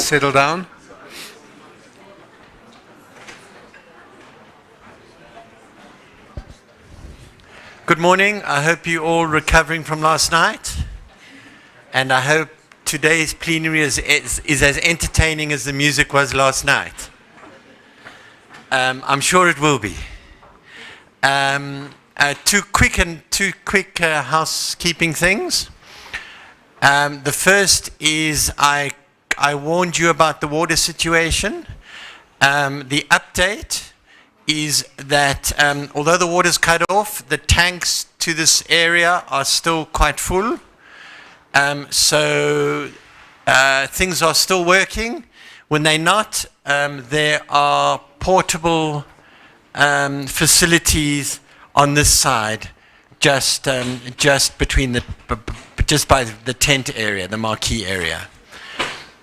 settle down. Good morning. I hope you're all recovering from last night. And I hope today's plenary is as entertaining as the music was last night. I'm sure it will be. Two quick housekeeping things. The first is I warned you about the water situation. The update is that although the water's cut off, the tanks to this area are still quite full. So things are still working. When they're not, there are portable facilities on this side, just between just by the tent area, the marquee area.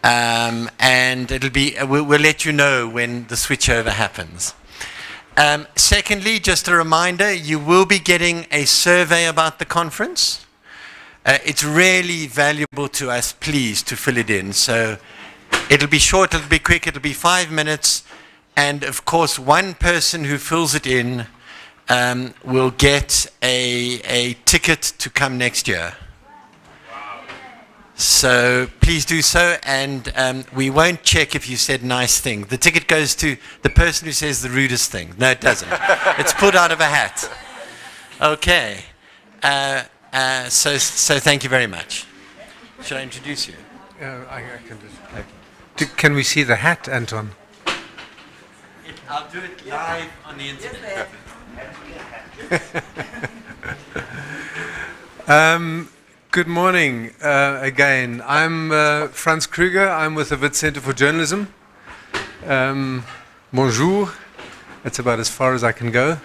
And it'll be, we'll let you know when the switchover happens. Secondly, just a reminder, you will be getting a survey about the conference. It's really valuable to us, please, to fill it in. So it'll be short, it'll be quick, it'll be 5 minutes. And of course, one person who fills it in will get a ticket to come next year. So please do so, and we won't check if you said nice thing. The ticket goes to the person who says the rudest thing. No, it doesn't. It's pulled out of a hat. Okay. So thank you very much. Should I introduce you? I can do it. Okay. Can we see the hat, Anton? I'll do it live on the internet. Good morning again. I'm Franz Kruger. I'm with the Wit Center for Journalism. Bonjour. That's about as far as I can go.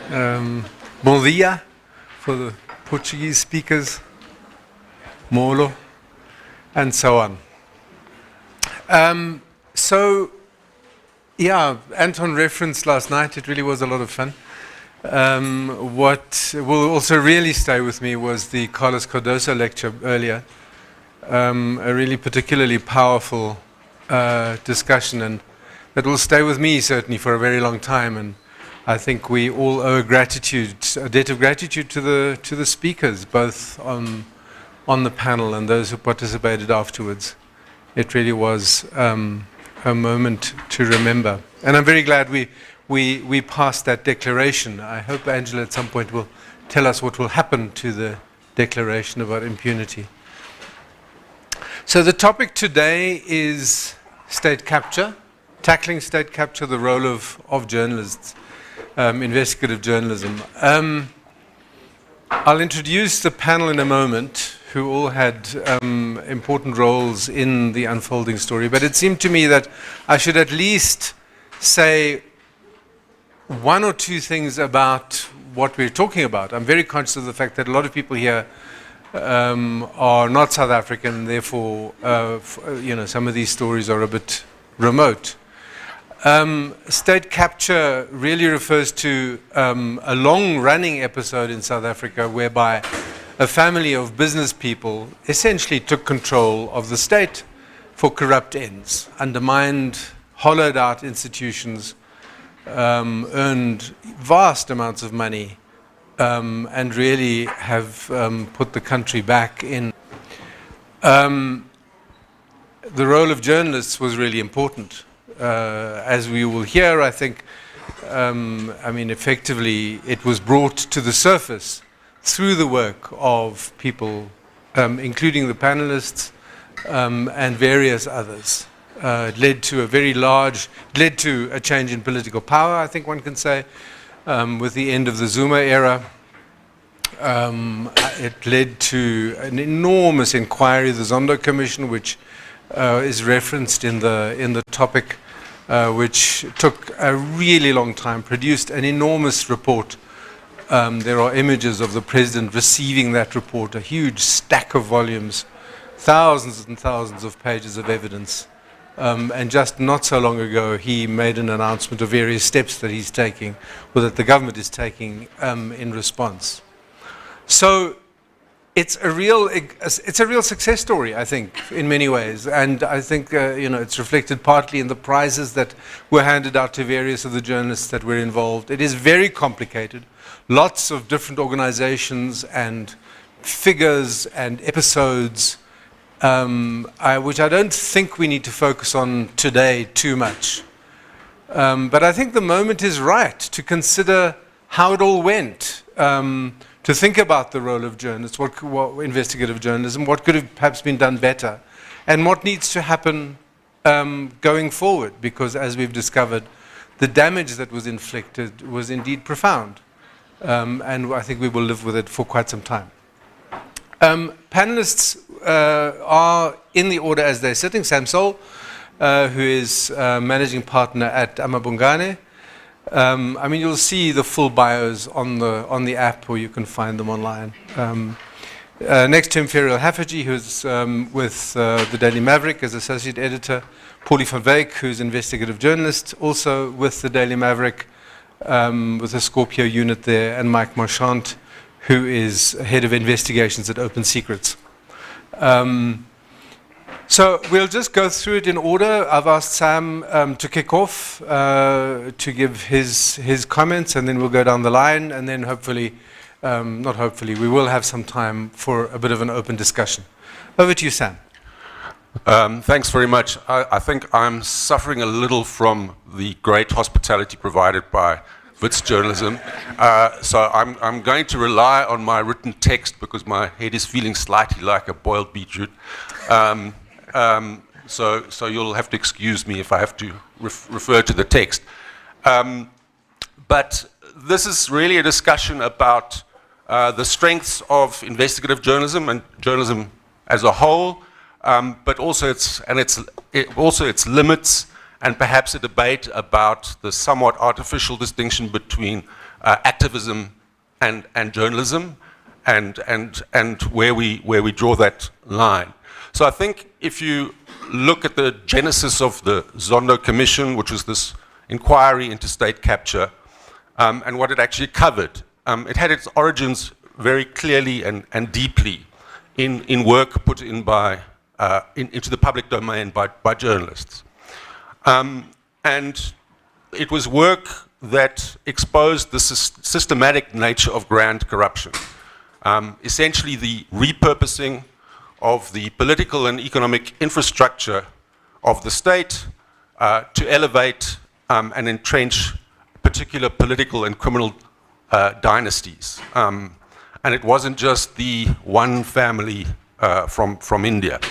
Bom dia for the Portuguese speakers. Molo. And so on. Yeah, Anton referenced last night. It really was a lot of fun. What will also really stay with me was the Carlos Cardoso lecture earlier. A really particularly powerful discussion, and that will stay with me certainly for a very long time. And I think we all owe a debt of gratitude to the speakers, both on the panel and those who participated afterwards. It really was a moment to remember, and I'm very glad we passed that declaration. I hope Angela at some point will tell us what will happen to the declaration about impunity. So the topic today is state capture, tackling state capture, the role of journalists, investigative journalism. I'll introduce the panel in a moment, who all had important roles in the unfolding story, but it seemed to me that I should at least say one or two things about what we're talking about. I'm very conscious of the fact that a lot of people here are not South African, therefore, some of these stories are a bit remote. State capture really refers to a long-running episode in South Africa whereby a family of business people essentially took control of the state for corrupt ends, undermined, hollowed out institutions, earned vast amounts of money, and really have put the country back in. The role of journalists was really important. As we will hear, I think, effectively it was brought to the surface through the work of people, including the panelists and various others. It led to a change in political power, I think one can say, with the end of the Zuma era. It led to an enormous inquiry, the Zondo Commission, which is referenced in the topic, which took a really long time, produced an enormous report. There are images of the president receiving that report, a huge stack of volumes, thousands and thousands of pages of evidence. And just not so long ago, he made an announcement of various steps that he's taking, or that the government is taking in response. So it's a real success story, I think, in many ways. And I think it's reflected partly in the prizes that were handed out to various of the journalists that were involved. It is very complicated. Lots of different organizations and figures and episodes, which I don't think we need to focus on today too much. But I think the moment is right to consider how it all went, to think about the role of journalists, what investigative journalism, what could have perhaps been done better, and what needs to happen going forward, because as we've discovered, the damage that was inflicted was indeed profound. And I think we will live with it for quite some time. Panelists are in the order as they're sitting. Sam Sol, who is managing partner at AmaBhugane. I mean, you'll see the full bios on the app, or you can find them online. Next to him, Ferial Haffajee, who's with the Daily Maverick as associate editor. Pauli van Wyk, who's investigative journalist, also with the Daily Maverick, with the Scorpio unit there, and Mike Marchant, who is head of investigations at Open Secrets. So we'll just go through it in order. I've asked Sam to kick off, to give his comments, and then we'll go down the line, and then hopefully, not hopefully, we will have some time for a bit of an open discussion. Over to you, Sam. Thanks very much. I think I'm suffering a little from the great hospitality provided by Wits Journalism. So I'm going to rely on my written text because my head is feeling slightly like a boiled beetroot. So you'll have to excuse me if I have to refer to the text. But this is really a discussion about the strengths of investigative journalism and journalism as a whole, but also its limits, and perhaps a debate about the somewhat artificial distinction between activism and journalism, and where we draw that line. So I think if you look at the genesis of the Zondo Commission, which was this inquiry into state capture, and what it actually covered, it had its origins very clearly and deeply in work put in by into the public domain by journalists. And it was work that exposed the systematic nature of grand corruption, essentially the repurposing of the political and economic infrastructure of the state to elevate and entrench particular political and criminal dynasties. And it wasn't just the one family from India.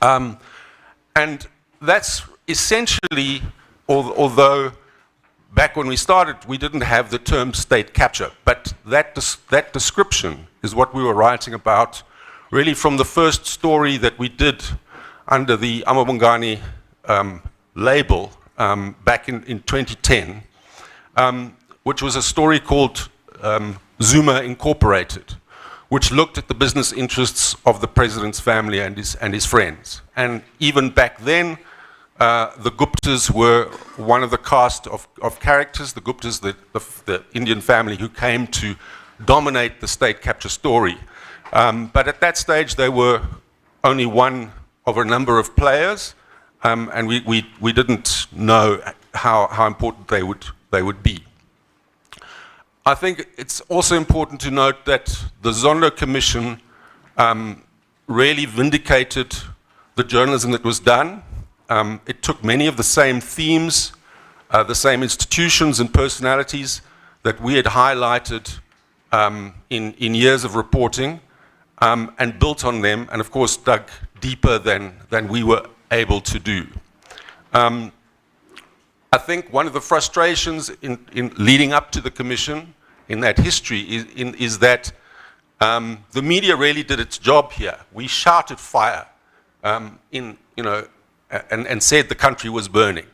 And that's essentially, although back when we started, we didn't have the term state capture, but that description is what we were writing about really from the first story that we did under the AmaBhugane label back in 2010, which was a story called Zuma Incorporated, which looked at the business interests of the president's family and his friends. And even back then, the Guptas were one of the cast of characters, the Guptas, the Indian family who came to dominate the state capture story. But at that stage, they were only one of a number of players, and we didn't know how important they would be. I think it's also important to note that the Zondo Commission really vindicated the journalism that was done. It took many of the same themes, the same institutions and personalities that we had highlighted in years of reporting, and built on them, and of course dug deeper than we were able to do. I think one of the frustrations in leading up to the commission in that history is that the media really did its job here. We shouted fire and said the country was burning.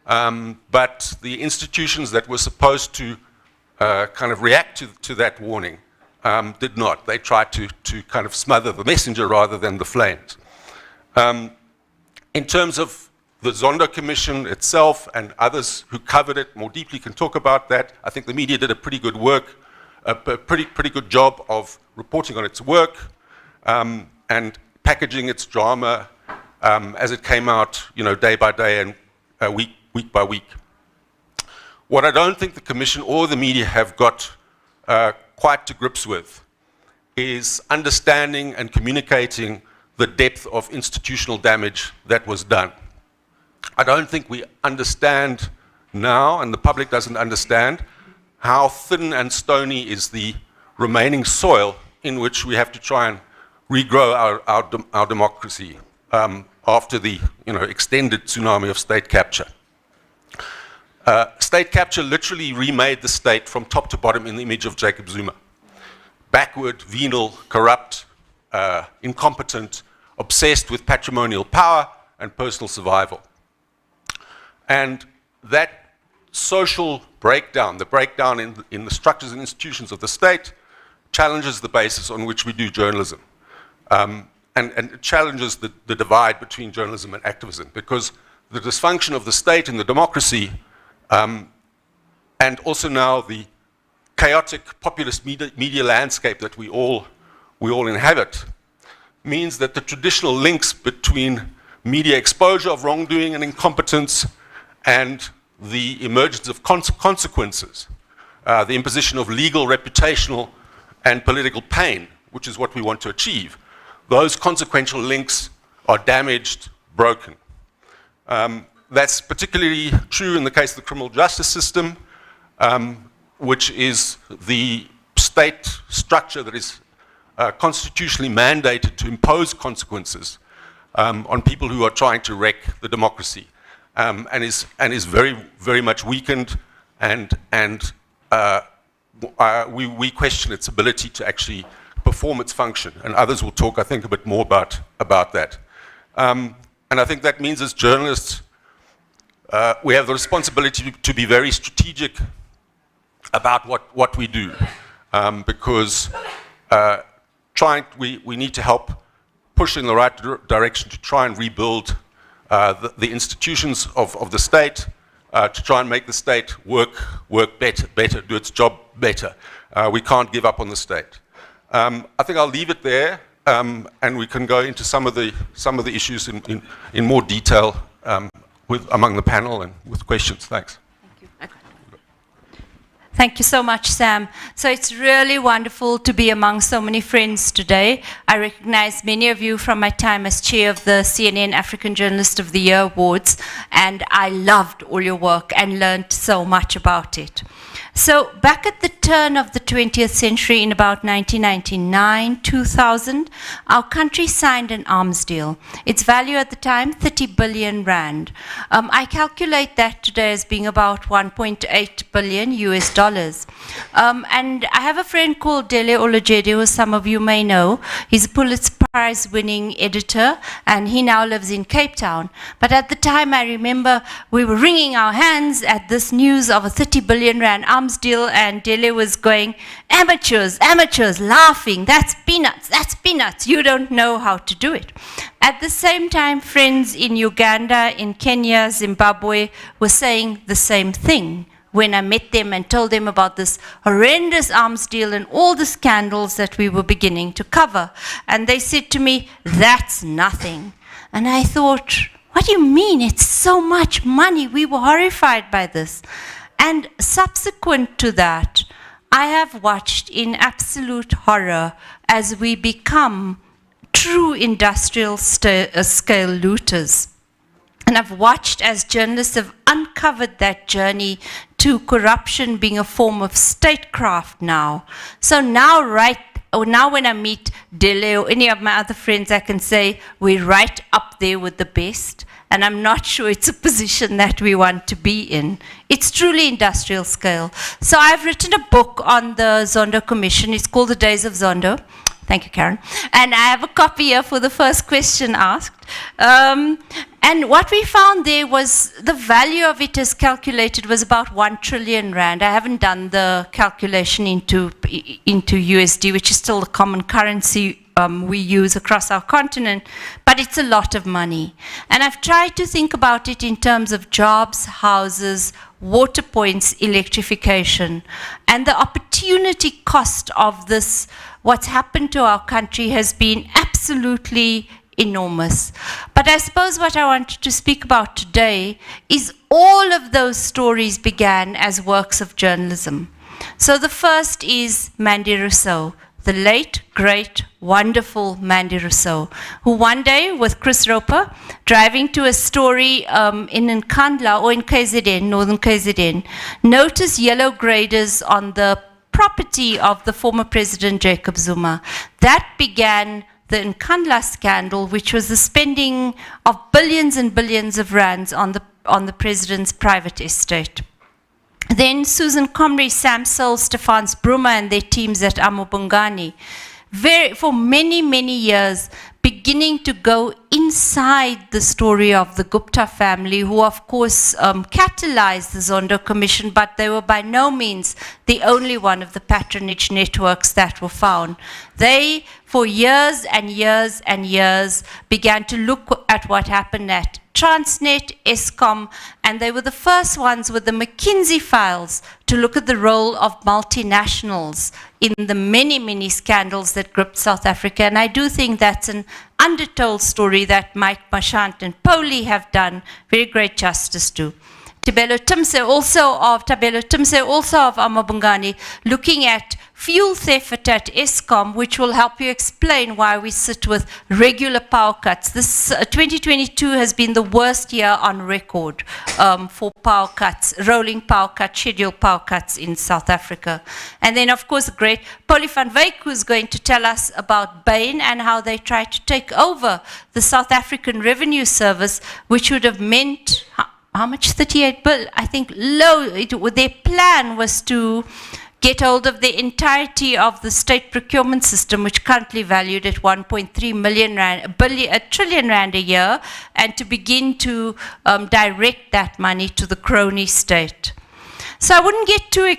But the institutions that were supposed to kind of react to that warning did not. They tried to kind of smother the messenger rather than the flames. In terms of the Zondo Commission itself, and others who covered it more deeply can talk about that, I think the media did a pretty good work a pretty good job of reporting on its work and packaging its drama as it came out, day by day and week by week. What I don't think the Commission or the media have got quite to grips with is understanding and communicating the depth of institutional damage that was done. I don't think we understand now, and the public doesn't understand, how thin and stony is the remaining soil in which we have to try and regrow our democracy after the extended tsunami of state capture. State capture literally remade the state from top to bottom in the image of Jacob Zuma. Backward, venal, corrupt, incompetent, obsessed with patrimonial power and personal survival. And that social breakdown, the breakdown in the structures and institutions of the state, challenges the basis on which we do journalism. And it challenges the divide between journalism and activism, because the dysfunction of the state and the democracy, and also now the chaotic populist media landscape that we all inhabit, means that the traditional links between media exposure of wrongdoing and incompetence and the emergence of consequences, the imposition of legal, reputational, and political pain, which is what we want to achieve, those consequential links are damaged, broken. That's particularly true in the case of the criminal justice system, which is the state structure that is constitutionally mandated to impose consequences on people who are trying to wreck the democracy, and is very, very much weakened, and we question its ability to actually perform its function, and others will talk, I think, a bit more about that. And I think that means as journalists, we have the responsibility to be very strategic about what we do, because we need to help push in the right direction to try and rebuild the institutions of the state, to try and make the state work better, do its job better. We can't give up on the state. I think I'll leave it there, and we can go into some of the issues in more detail among the panel and with questions. Thanks. Thank you so much, Sam. So it's really wonderful to be among so many friends today. I recognize many of you from my time as chair of the CNN African Journalist of the Year Awards, and I loved all your work and learned so much about it. So back at the turn of the 20th century, in about 1999, 2000, our country signed an arms deal. Its value at the time, 30 billion rand. I calculate that today as being about 1.8 billion US dollars. And I have a friend called Dele Olojede, who some of you may know. He's a Pulitzer Prize winning editor, and he now lives in Cape Town. But at the time, I remember we were wringing our hands at this news of a 30 billion rand arms deal, and Dele was going, amateurs, laughing, that's peanuts, you don't know how to do it. At the same time, friends in Uganda, in Kenya, Zimbabwe were saying the same thing when I met them and told them about this horrendous arms deal and all the scandals that we were beginning to cover. And they said to me, that's nothing. And I thought, what do you mean? It's so much money. We were horrified by this. And subsequent to that, I have watched in absolute horror as we become true industrial scale looters. And I've watched as journalists have uncovered that journey to corruption being a form of statecraft now. So now when I meet Dele or any of my other friends, I can say we're right up there with the best. And I'm not sure it's a position that we want to be in. It's truly industrial scale. So I've written a book on the Zondo Commission. It's called The Days of Zondo. Thank you, Karen. And I have a copy here for the first question asked. And what we found there was the value of it as calculated was about 1 trillion rand. I haven't done the calculation into USD, which is still the common currency we use across our continent, but it's a lot of money. And I've tried to think about it in terms of jobs, houses, water points, electrification. And the opportunity cost of this, what's happened to our country, has been absolutely enormous. But I suppose what I wanted to speak about today is all of those stories began as works of journalism. So the first is Mandy Rousseau, the late, great, wonderful Mandy Rousseau, who one day with Chris Roper, driving to a story in Nkandla or in KZN, northern KZN, noticed yellow graders on the property of the former President Jacob Zuma. That began the Nkandla scandal, which was the spending of billions and billions of rands on the president's private estate. Then Susan Comrie, Sam Searle, Stefans Brummer and their teams at AmaBhugane, for many, many years, beginning to go inside the story of the Gupta family, who of course catalyzed the Zondo Commission, but they were by no means the only one of the patronage networks that were found. They, for years and years and years, began to look at what happened at Transnet, Eskom, and they were the first ones with the McKinsey files to look at the role of multinationals in the many, many scandals that gripped South Africa. And I do think that's an undertold story that Mike Marchant and Pauli have done very great justice to. Tabelo Timse, also of AmaBhugane, looking at fuel theft at Eskom, which will help you explain why we sit with regular power cuts. This 2022 has been the worst year on record for power cuts, rolling power cuts, scheduled power cuts in South Africa. And then, of course, the great Pauli van Wyk, who's going to tell us about Bain and how they tried to take over the South African Revenue Service, which would have meant how much? 38 billion, I think. Their plan was to get hold of the entirety of the state procurement system, which currently valued at 1.3 million rand, a trillion rand a year, and to begin to direct that money to the crony state. So I wouldn't get too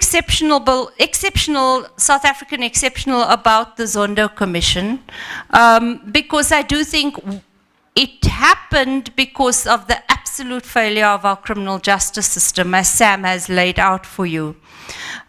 South African exceptional about the Zondo Commission, because I do think it happened because of the absolute failure of our criminal justice system, as Sam has laid out for you.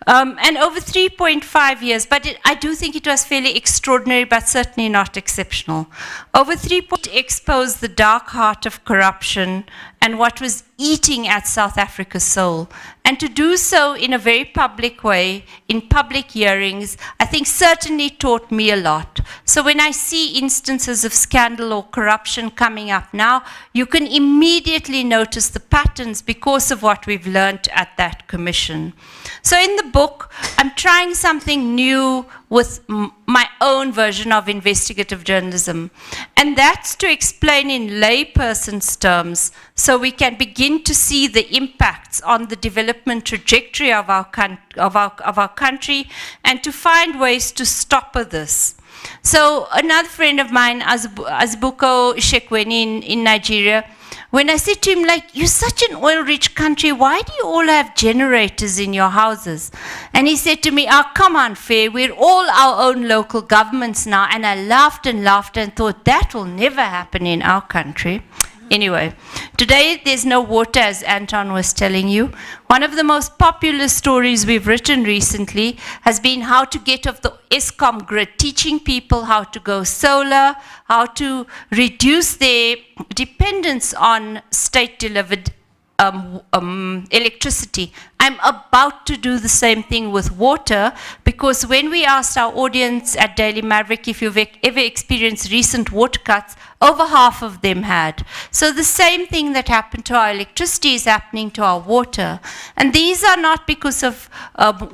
And over 3.5 years, but I do think it was fairly extraordinary, but certainly not exceptional. Over 3 exposed the dark heart of corruption and what was eating at South Africa's soul. And to do so in a very public way, in public hearings, I think certainly taught me a lot. So when I see instances of scandal or corruption coming up now, you can immediately notice the patterns because of what we've learned at that commission. So in the book, I'm trying something new with my own version of investigative journalism. And that's to explain in layperson's terms so we can begin to see the impacts on the development trajectory of our country and to find ways to stop this. So another friend of mine, Azbuko Shekweni in Nigeria, when I said to him, like, you're such an oil-rich country, why do you all have generators in your houses? And he said to me, oh, come on, Fair, we're all our own local governments now. And I laughed and laughed and thought, that will never happen in our country. Anyway, today there's no water, as Anton was telling you. One of the most popular stories we've written recently has been how to get off the Eskom grid, teaching people how to go solar, how to reduce their dependence on state-delivered electricity. I'm about to do the same thing with water, because when we asked our audience at Daily Maverick if you've ever experienced recent water cuts, over half of them had. So the same thing that happened to our electricity is happening to our water. And these are not because of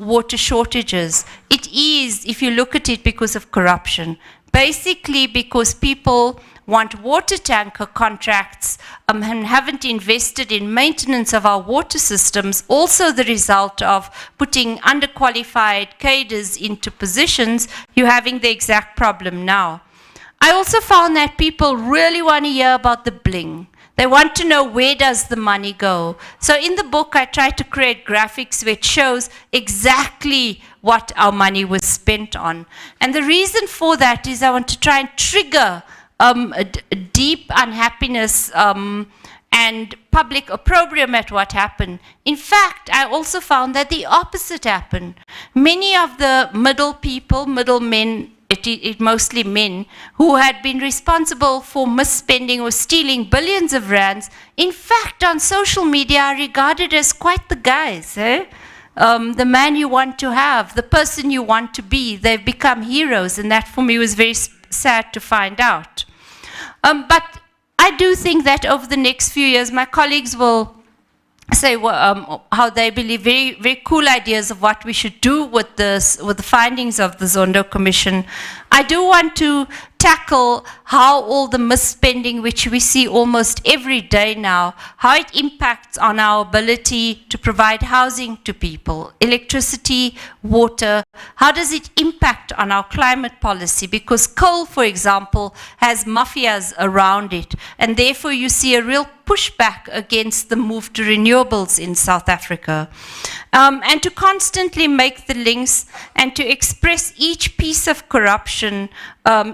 water shortages. It is, if you look at it, because of corruption. Basically because people want water tanker contracts and haven't invested in maintenance of our water systems, also the result of putting underqualified cadres into positions, you're having the exact problem now. I also found that people really want to hear about the bling. They want to know, where does the money go? So in the book, I try to create graphics which shows exactly what our money was spent on. And the reason for that is I want to try and trigger a deep unhappiness and public opprobrium at what happened. In fact, I also found that the opposite happened. Many of the middle people, middle men, it mostly men, who had been responsible for misspending or stealing billions of rands, in fact, on social media are regarded as quite the guys, eh? The man you want to have, the person you want to be, they've become heroes, and that for me was very sad to find out. But I do think that over the next few years, my colleagues will say how they believe very, very cool ideas of what we should do with this, with the findings of the Zondo Commission. I do want to tackle how all the misspending, which we see almost every day now, how it impacts on our ability to provide housing to people, electricity, water. How does it impact on our climate policy? Because coal, for example, has mafias around it, and therefore you see a real pushback against the move to renewables in South Africa. And to constantly make the links and to express each piece of corruption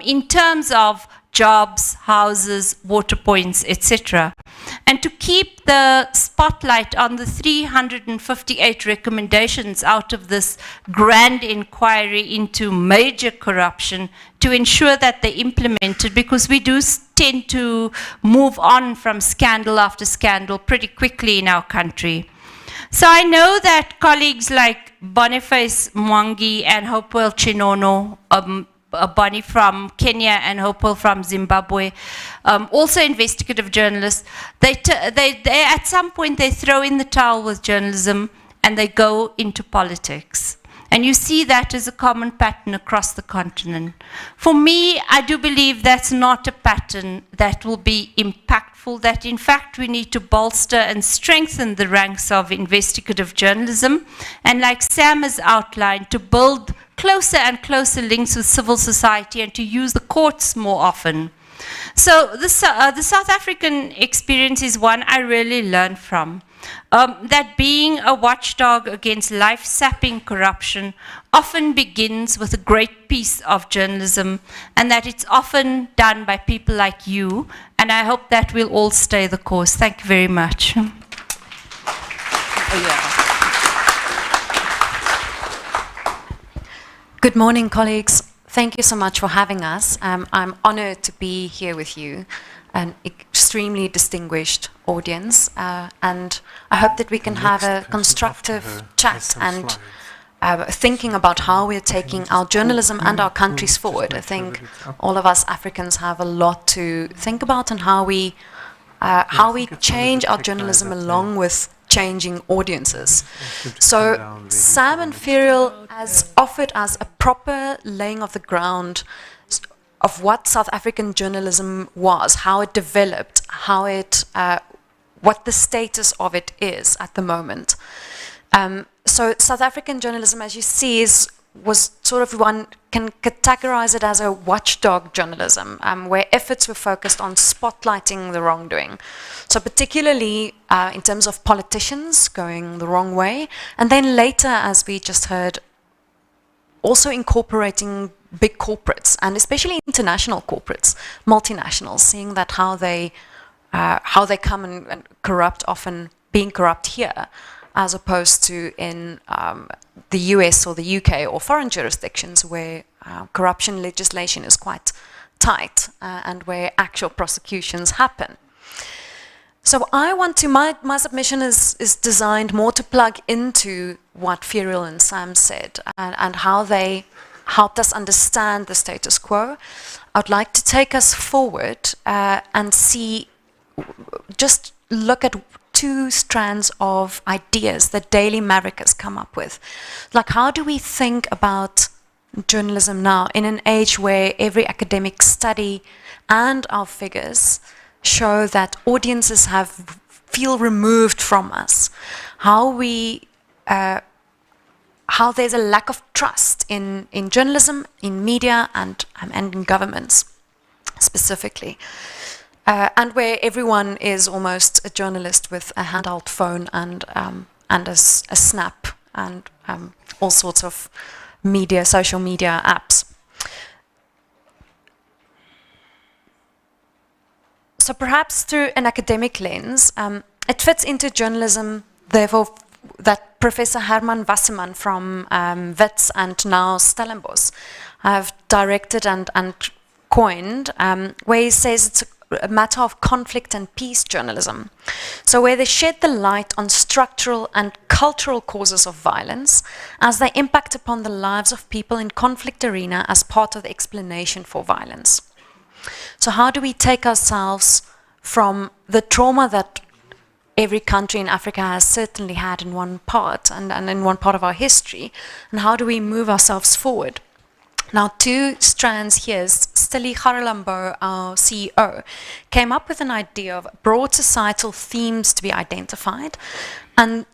in terms of jobs, houses, water points, etc. And to keep the spotlight on the 358 recommendations out of this grand inquiry into major corruption to ensure that they're implemented, because we do tend to move on from scandal after scandal pretty quickly in our country. So I know that colleagues like Boniface Mwangi and Hopewell Chinono, Bonnie from Kenya and Hopewell from Zimbabwe, also investigative journalists, they at some point they throw in the towel with journalism and they go into politics. And you see that as a common pattern across the continent. For me, I do believe that's not a pattern that will be impactful, that in fact we need to bolster and strengthen the ranks of investigative journalism, and like Sam has outlined, to build closer and closer links with civil society and to use the courts more often. So the South African experience is one I really learned from. That being a watchdog against life-sapping corruption often begins with a great piece of journalism, and that it's often done by people like you, and I hope that we'll all stay the course. Thank you very much. Good morning, colleagues. Thank you so much for having us. I'm honored to be here with you, an extremely distinguished audience, and I hope that we can have a constructive chat and thinking about how we're taking our journalism and our countries forward. I think all of us Africans have a lot to think about, and how we change our journalism along with changing audiences. So Sam and Ferial has offered us a proper laying of the ground of what South African journalism was, how it developed, how it, what the status of it is at the moment. So South African journalism, as you see, was sort of, one can categorize it as a watchdog journalism, where efforts were focused on spotlighting the wrongdoing. So particularly in terms of politicians going the wrong way, and then later, as we just heard, also incorporating big corporates, and especially international corporates, multinationals, seeing that how they come and corrupt, often being corrupt here, as opposed to in the US or the UK or foreign jurisdictions where corruption legislation is quite tight and where actual prosecutions happen. So I want to, my submission is designed more to plug into what Ferial and Sam said, and how they helped us understand the status quo. I'd like to take us forward and see, just look at two strands of ideas that Daily Maverick has come up with. Like, how do we think about journalism now in an age where every academic study and our figures show that audiences feel removed from us? How there's a lack of trust in journalism, in media, and in governments specifically. and where everyone is almost a journalist with a handheld phone and a snap and all sorts of social media apps. So perhaps through an academic lens, it fits into journalism, therefore, that Professor Herman Wasserman from WITS and now Stellenbosch have directed and coined, where he says it's a matter of conflict and peace journalism. So where they shed the light on structural and cultural causes of violence as they impact upon the lives of people in conflict arena as part of the explanation for violence. So how do we take ourselves from the trauma that every country in Africa has certainly had in one part and in one part of our history, and how do we move ourselves forward? Now, two strands here, Stili Garalambo, our CEO, came up with an idea of broad societal themes to be identified, and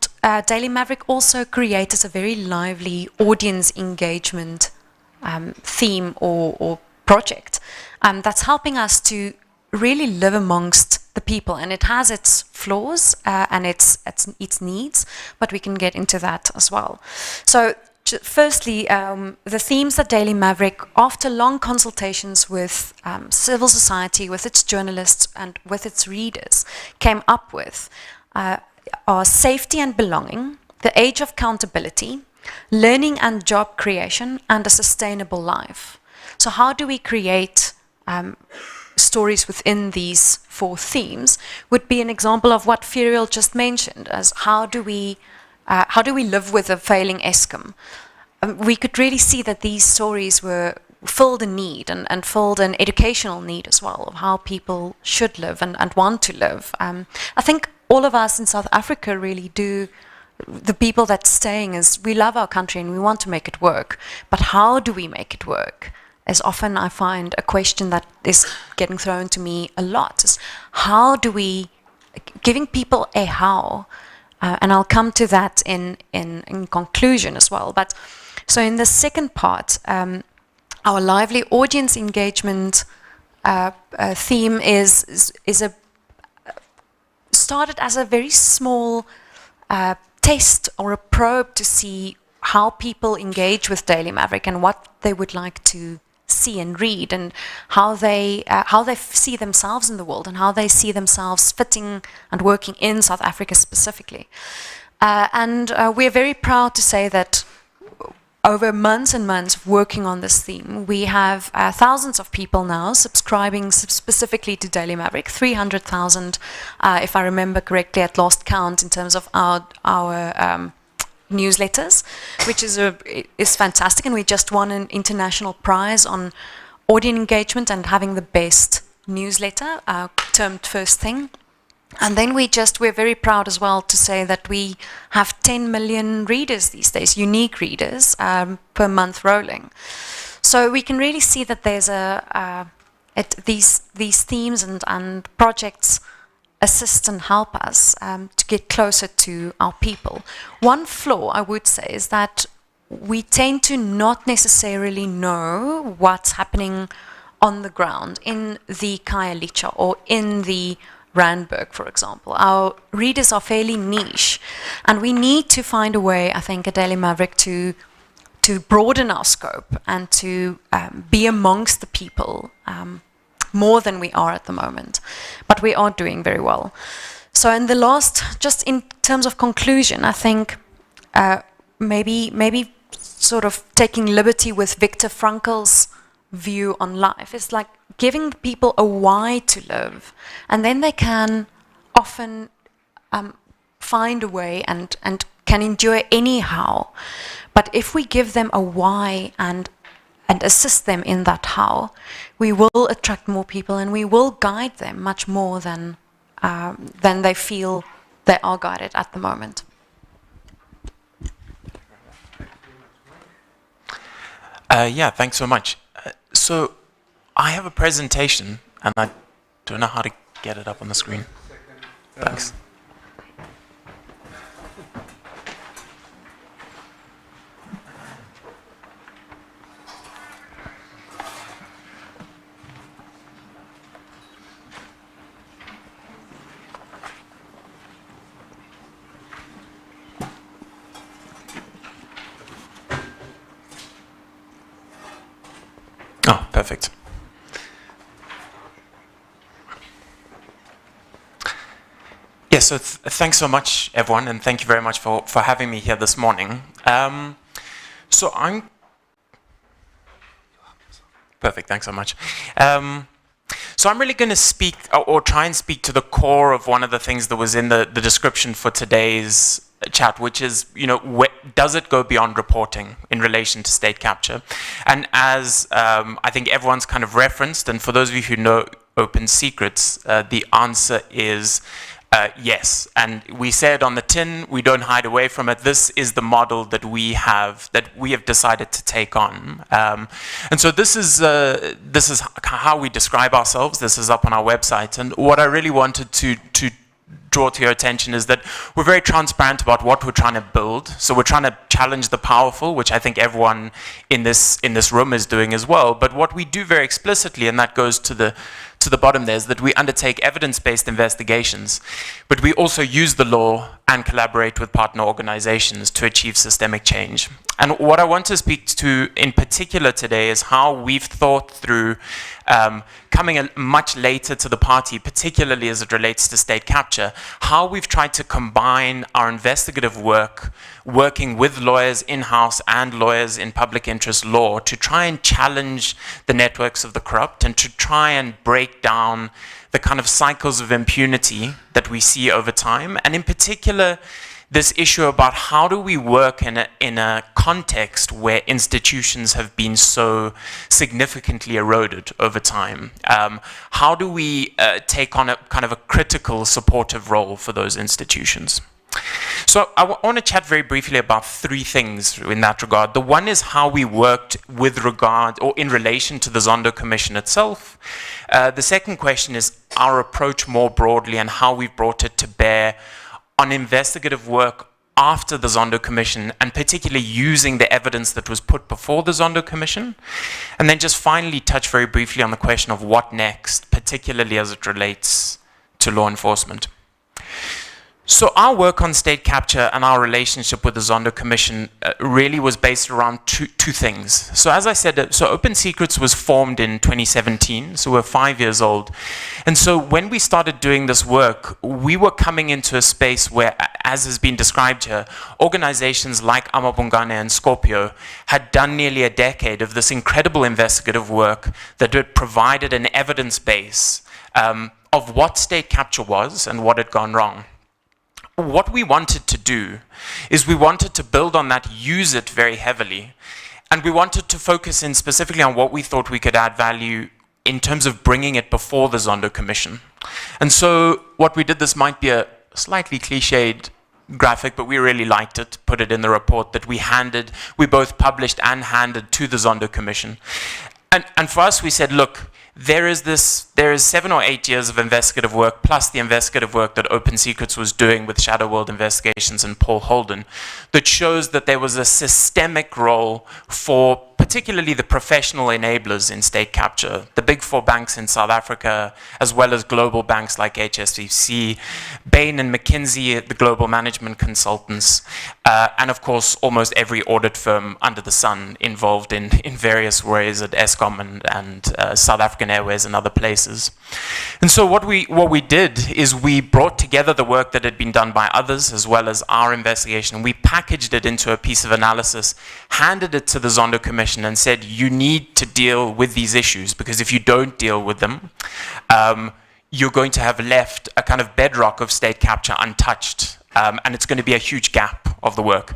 Daily Maverick also created a very lively audience engagement theme or project that's helping us to really live amongst the people, and it has its flaws and its needs, but we can get into that as well. So firstly, the themes that Daily Maverick, after long consultations with civil society, with its journalists and with its readers, came up with are safety and belonging, the age of accountability, learning and job creation, and a sustainable life. So how do we create stories within these four themes would be an example of what Ferial just mentioned, as how do we live with a failing Eskom? We could really see that these stories filled a need and filled an educational need as well of how people should live and want to live. I think all of us in South Africa really do. The people that's staying is we love our country and we want to make it work, but how do we make it work? As often I find a question that is getting thrown to me a lot is how do we, giving people a how, and I'll come to that in conclusion as well. But so in the second part, our lively audience engagement theme started as a very small test or a probe to see how people engage with Daily Maverick and what they would like to see and read, and how they see themselves in the world and how they see themselves fitting and working in South Africa specifically. And we're very proud to say that over months and months of working on this theme, we have thousands of people now subscribing specifically to Daily Maverick, 300,000, if I remember correctly at last count, in terms of our newsletters, which is fantastic, and we just won an international prize on audience engagement and having the best newsletter, termed First Thing. And then we're very proud as well to say that we have 10 million readers these days, unique readers per month rolling. So we can really see that there's these themes and projects assist and help us to get closer to our people. One flaw, I would say, is that we tend to not necessarily know what's happening on the ground in the Khayelitsha or in the Randburg, for example. Our readers are fairly niche, and we need to find a way, I think, at Daily Maverick to broaden our scope and to be amongst the people more than we are at the moment, but we are doing very well. So in the last, just in terms of conclusion, I think maybe sort of taking liberty with Viktor Frankl's view on life is like giving people a why to live, and then they can often find a way and can endure anyhow. But if we give them a why and assist them in that how, we will attract more people and we will guide them much more than they feel they are guided at the moment. Yeah, thanks so much. So I have a presentation and I don't know how to get it up on the screen. Thanks. Perfect. Yeah, so thanks so much, everyone, and thank you very much for having me here this morning. So I'm... Perfect, thanks so much. So I'm really going to speak, or try and speak to the core of one of the things that was in the description for today's chat, which is, does it go beyond reporting in relation to state capture? And as I think everyone's kind of referenced, and for those of you who know Open Secrets, the answer is yes. And we said on the tin, we don't hide away from it. This is the model that we have decided to take on. And so this is how we describe ourselves. This is up on our website. And what I really wanted to draw to your attention is that we're very transparent about what we're trying to build. So we're trying to challenge the powerful, which I think everyone in this room is doing as well. But what we do very explicitly, and that goes to the bottom there, is that we undertake evidence-based investigations, but we also use the law and collaborate with partner organizations to achieve systemic change. And what I want to speak to in particular today is how we've thought through coming much later to the party, particularly as it relates to state capture, how we've tried to combine our investigative work, working with lawyers in-house and lawyers in public interest law to try and challenge the networks of the corrupt and to try and break down the kind of cycles of impunity that we see over time. And in particular, this issue about how do we work in a context where institutions have been so significantly eroded over time. How do we take on a kind of a critical supportive role for those institutions? So I want to chat very briefly about three things in that regard. The one is how we worked with regard or in relation to the Zondo Commission itself. The second question is our approach more broadly and how we've brought it to bear on investigative work after the Zondo Commission, and particularly using the evidence that was put before the Zondo Commission. And then just finally touch very briefly on the question of what next, particularly as it relates to law enforcement. So our work on state capture and our relationship with the Zondo Commission really was based around two things. So as I said, so Open Secrets was formed in 2017, so we're 5 years old. And so when we started doing this work, we were coming into a space where, as has been described here, organizations like AmaBhugane and Scorpio had done nearly a decade of this incredible investigative work that had provided an evidence base of what state capture was and what had gone wrong. What we wanted to do is we wanted to build on that, use it very heavily, and we wanted to focus in specifically on what we thought we could add value in terms of bringing it before the Zondo Commission. And so what we did, this might be a slightly cliched graphic, but we really liked it, put it in the report that we both published and handed to the Zondo Commission. And for us, we said, look, there is 7 or 8 years of investigative work, plus the investigative work that Open Secrets was doing with Shadow World Investigations and Paul Holden, that shows that there was a systemic role for particularly the professional enablers in state capture, the big 4 banks in South Africa, as well as global banks like HSBC, Bain and McKinsey, the global management consultants, and of course, almost every audit firm under the sun involved in various ways at Eskom and South African Airways and other places. And so what we did is we brought together the work that had been done by others as well as our investigation, and we packaged it into a piece of analysis, handed it to the Zondo Commission and said, you need to deal with these issues, because if you don't deal with them, you're going to have left a kind of bedrock of state capture untouched, and it's going to be a huge gap of the work.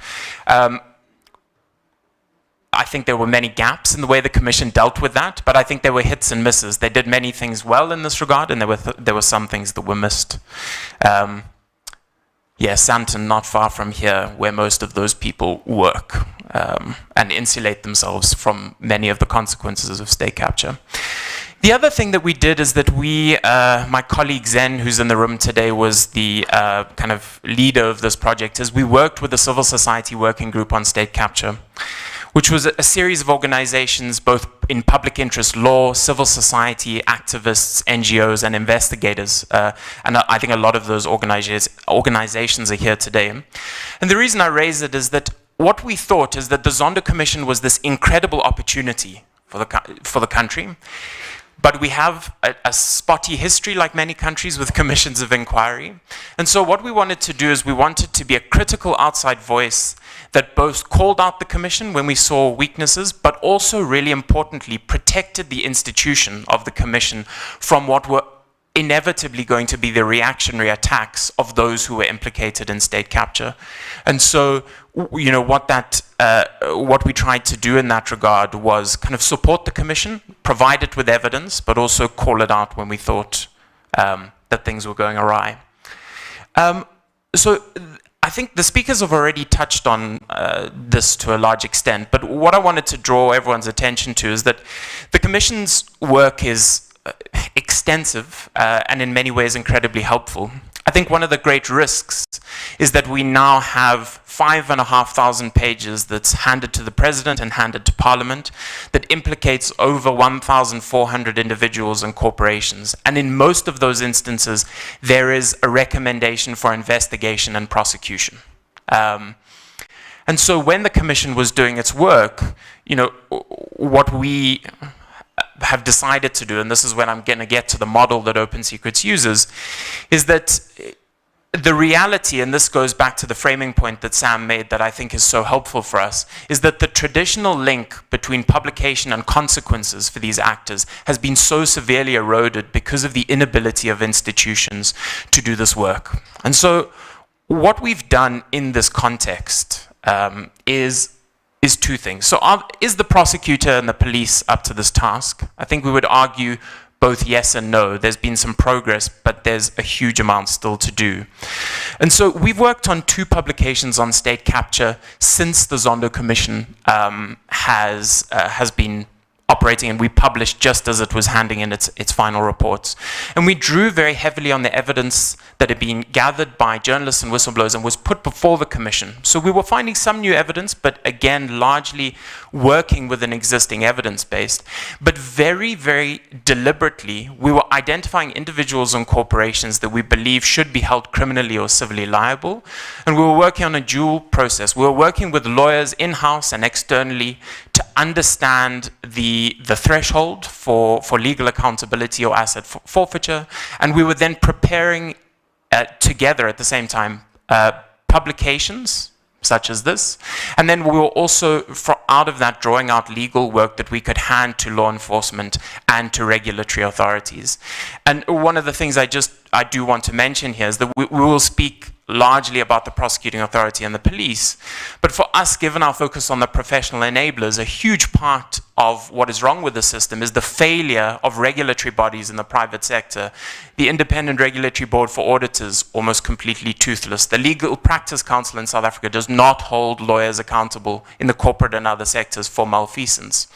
I think there were many gaps in the way the Commission dealt with that, but I think there were hits and misses. They did many things well in this regard, and there were some things that were missed. Yeah, Santon, not far from here, where most of those people work and insulate themselves from many of the consequences of state capture. The other thing that we did is that my colleague Zen, who's in the room today, was the kind of leader of this project, is we worked with the Civil Society Working Group on State Capture, which was a series of organizations, both in public interest law, civil society, activists, NGOs, and investigators. And I think a lot of those organizations are here today. And the reason I raise it is that what we thought is that the Zondo Commission was this incredible opportunity for the country. But we have a spotty history, like many countries, with commissions of inquiry. And so what we wanted to do is we wanted to be a critical outside voice that both called out the commission when we saw weaknesses, but also, really importantly, protected the institution of the commission from what were inevitably going to be the reactionary attacks of those who were implicated in state capture. And so, you know, what we tried to do in that regard was kind of support the commission, provide it with evidence, but also call it out when we thought that things were going awry. So I think the speakers have already touched on this to a large extent, but what I wanted to draw everyone's attention to is that the commission's work is extensive and in many ways incredibly helpful. I think one of the great risks is that we now have 5,500 pages that's handed to the President and handed to Parliament that implicates over 1,400 individuals and corporations. And in most of those instances, there is a recommendation for investigation and prosecution. And so when the Commission was doing its work, you know, what we have decided to do, and this is when I'm going to get to the model that Open Secrets uses, is that the reality, and this goes back to the framing point that Sam made that I think is so helpful for us, is that the traditional link between publication and consequences for these actors has been so severely eroded because of the inability of institutions to do this work. And so what we've done in this context is two things. So is the prosecutor and the police up to this task? I think we would argue both yes and no. There's been some progress, but there's a huge amount still to do. And so we've worked on 2 publications on state capture since the Zondo Commission has been operating, and we published just as it was handing in its final reports. And we drew very heavily on the evidence that had been gathered by journalists and whistleblowers and was put before the Commission. So we were finding some new evidence, but again, largely working with an existing evidence base. But very, very deliberately, we were identifying individuals and corporations that we believe should be held criminally or civilly liable. And we were working on a dual process. We were working with lawyers in-house and externally to understand the threshold for legal accountability or asset forfeiture, and we were then preparing together at the same time publications such as this, and then we were also out of that drawing out legal work that we could hand to law enforcement and to regulatory authorities. And one of the things I do want to mention here is that we will speak largely about the prosecuting authority and the police. But for us, given our focus on the professional enablers, a huge part of what is wrong with the system is the failure of regulatory bodies in the private sector. The Independent Regulatory Board for Auditors, almost completely toothless. The Legal Practice Council in South Africa does not hold lawyers accountable in the corporate and other sectors for malfeasance.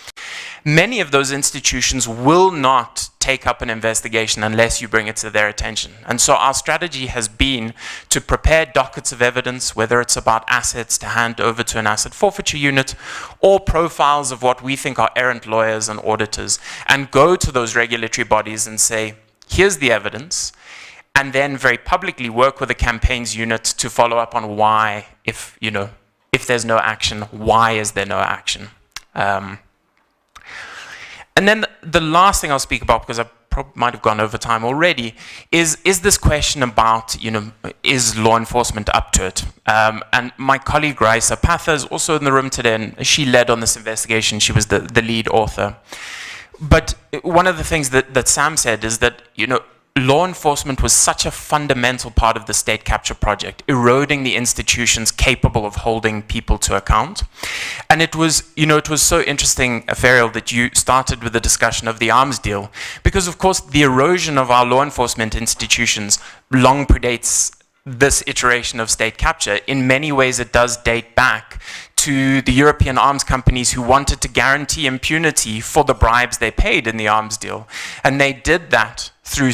Many of those institutions will not take up an investigation unless you bring it to their attention. And so our strategy has been to prepare dockets of evidence, whether it's about assets to hand over to an asset forfeiture unit, or profiles of what we think are errant lawyers and auditors, and go to those regulatory bodies and say, here's the evidence, and then very publicly work with the campaigns unit to follow up on why, if there's no action, why is there no action? And then the last thing I'll speak about, because I probably might have gone over time already, is this question about, is law enforcement up to it? And my colleague Raisa Patha is also in the room today, and she led on this investigation. She was the lead author. But one of the things that Sam said is that, law enforcement was such a fundamental part of the state capture project, eroding the institutions capable of holding people to account. And it was so interesting, Ferial, that you started with the discussion of the arms deal, because of course the erosion of our law enforcement institutions long predates this iteration of state capture. In many ways, it does date back to the European arms companies who wanted to guarantee impunity for the bribes they paid in the arms deal. And they did that through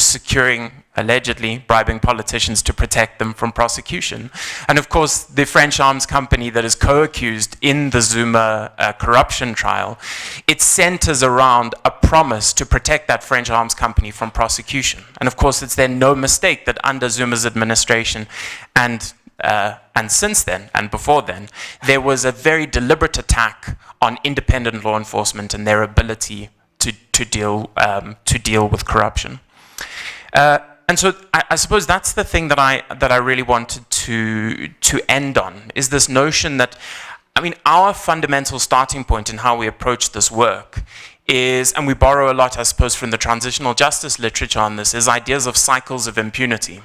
allegedly bribing politicians to protect them from prosecution. And of course, the French arms company that is co-accused in the Zuma corruption trial, it centers around a promise to protect that French arms company from prosecution. And of course, it's then no mistake that under Zuma's administration and and since then, and before then, there was a very deliberate attack on independent law enforcement and their ability to deal with corruption. And so I suppose that's the thing that I really wanted to end on, is this notion that, I mean, our fundamental starting point in how we approach this work is, and we borrow a lot, I suppose, from the transitional justice literature on this, is ideas of cycles of impunity,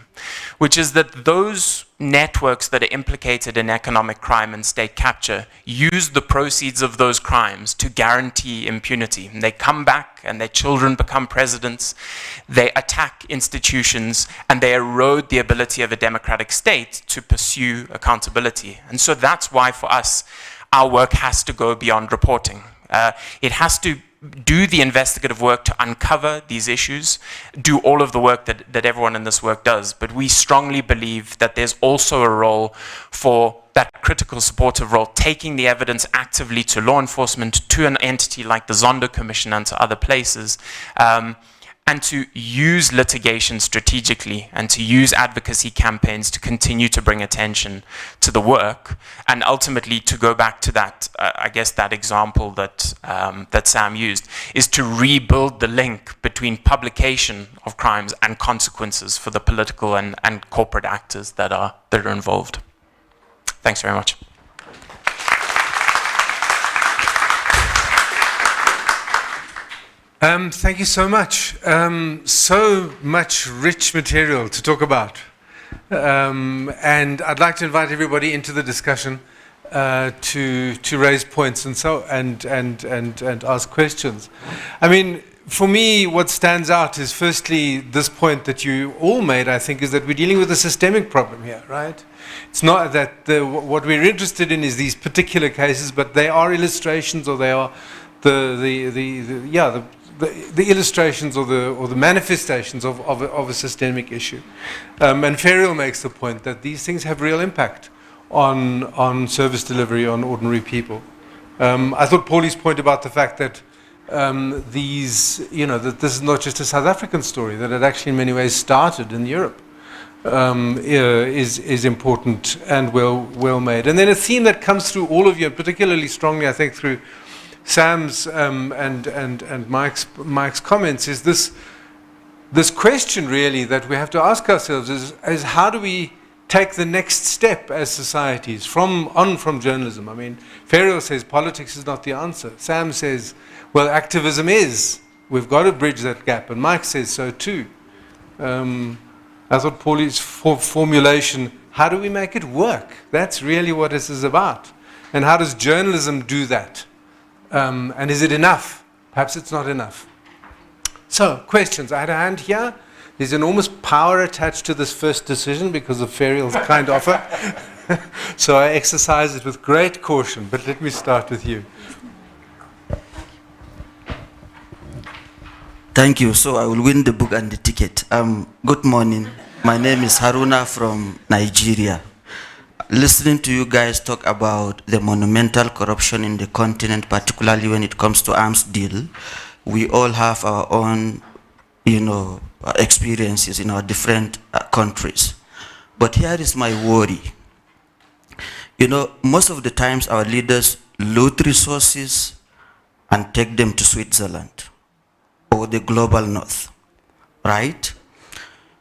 which is that those networks that are implicated in economic crime and state capture use the proceeds of those crimes to guarantee impunity. And they come back and their children become presidents, they attack institutions, and they erode the ability of a democratic state to pursue accountability. And so that's why, for us, our work has to go beyond reporting. It has to do the investigative work to uncover these issues, do all of the work that everyone in this work does. But we strongly believe that there's also a role for that critical supportive role, taking the evidence actively to law enforcement, to an entity like the Zondo Commission and to other places, and to use litigation strategically and to use advocacy campaigns to continue to bring attention to the work, and ultimately to go back to that, I guess that example that, that Sam used, is to rebuild the link between publication of crimes and consequences for the political and corporate actors that are involved. Thanks very much. Thank you so much. So much rich material to talk about. And I'd like to invite everybody into the discussion to raise points and ask questions. I mean, for me, what stands out is firstly this point that you all made, I think, is that we're dealing with a systemic problem here, right? It's not that what we're interested in is these particular cases, but they are illustrations, or they are the illustrations or the manifestations of a systemic issue. And Ferial makes the point that these things have real impact on service delivery, on ordinary people. I thought Pauli's point about the fact that that this is not just a South African story, that it actually in many ways started in Europe, is important and well made. And then a theme that comes through all of you, and particularly strongly, I think, through Sam's and Mike's comments, is this question really that we have to ask ourselves is how do we take the next step as societies from journalism? I mean, Ferial says politics is not the answer. Sam says, well, activism is. We've got to bridge that gap, and Mike says so too. I thought Pauli's formulation, how do we make it work? That's really what this is about. And how does journalism do that? And is it enough? Perhaps it's not enough. So, questions. I had a hand here. There's enormous power attached to this first decision because of Ferial's kind offer. So I exercise it with great caution, but let me start with you. Thank you. So I will win the book and the ticket. Good morning. My name is Haruna from Nigeria. Listening to you guys talk about the monumental corruption in the continent, particularly when it comes to arms deal, we all have our own, experiences in our different countries. But here is my worry. Most of the times our leaders loot resources and take them to Switzerland or the global north, right?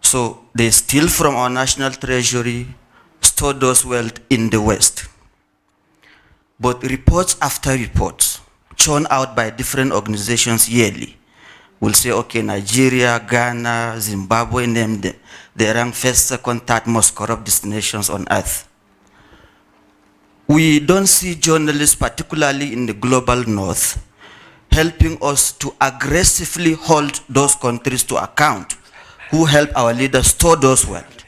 So they steal from our national treasury, store those wealth in the West. But reports after reports, churned out by different organizations yearly, will say, okay, Nigeria, Ghana, Zimbabwe, name them. They rank first, second, third most corrupt destinations on earth. We don't see journalists, particularly in the global north, helping us to aggressively hold those countries to account who help our leaders store those wealth.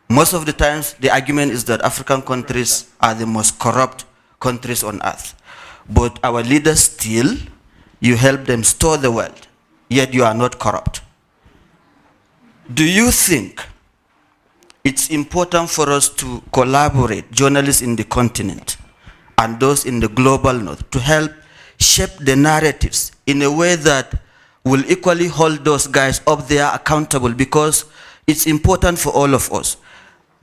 Most of the times, the argument is that African countries are the most corrupt countries on earth. But our leaders still, you help them store the wealth, yet you are not corrupt. Do you think it's important for us to collaborate, journalists in the continent and those in the global north, to help shape the narratives in a way that will equally hold those guys up there accountable? Because it's important for all of us.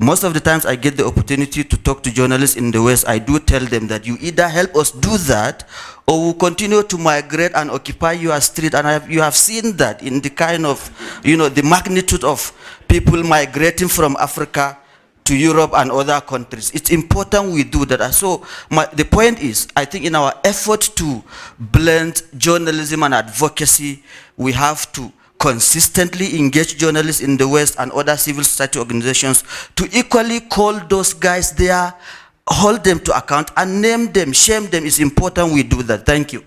Most of the times I get the opportunity to talk to journalists in the West, I do tell them that you either help us do that or we'll continue to migrate and occupy your street. And you have seen that in the kind of, the magnitude of people migrating from Africa to Europe and other countries. It's important we do that. So the point is, I think in our effort to blend journalism and advocacy, we have to consistently engage journalists in the West and other civil society organizations to equally call those guys there, hold them to account, and name them, shame them. It's important we do that. Thank you.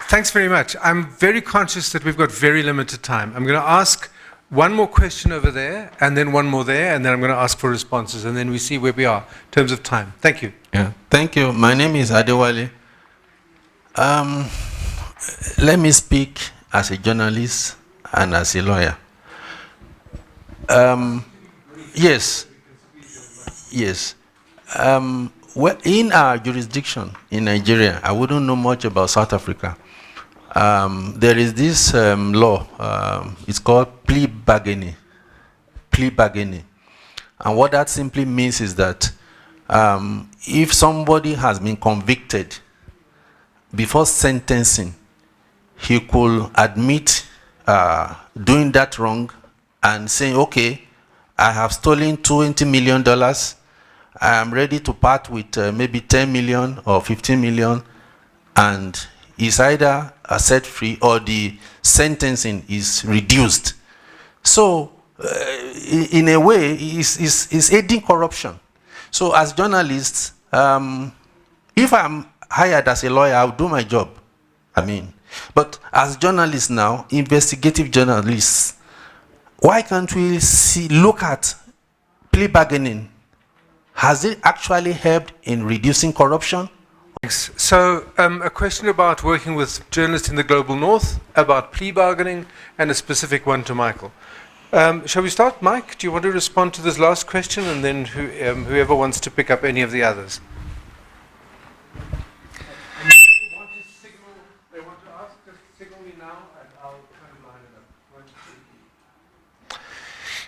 Thanks very much. I'm very conscious that we've got very limited time. I'm going to ask one more question over there, and then one more there, and then I'm going to ask for responses, and then we see where we are in terms of time. Thank you. Yeah, thank you. My name is Adewale. Let me speak as a journalist and as a lawyer. Yes. Well, in our jurisdiction in Nigeria, I wouldn't know much about South Africa. There is this law. It's called plea bargaining. Plea bargaining, and what that simply means is that if somebody has been convicted, before sentencing, he could admit doing that wrong and saying, okay, I have stolen $20 million. I am ready to part with maybe 10 million or 15 million, and is either set free or the sentencing is reduced. So, in a way, it's aiding corruption. So, as journalists, if I'm hired as a lawyer, I'll do my job. But as journalists now, investigative journalists, why can't we look at plea bargaining? Has it actually helped in reducing corruption? Thanks. So, a question about working with journalists in the global north, about plea bargaining, and a specific one to Michael. Shall we start, Mike? Do you want to respond to this last question, and then whoever wants to pick up any of the others?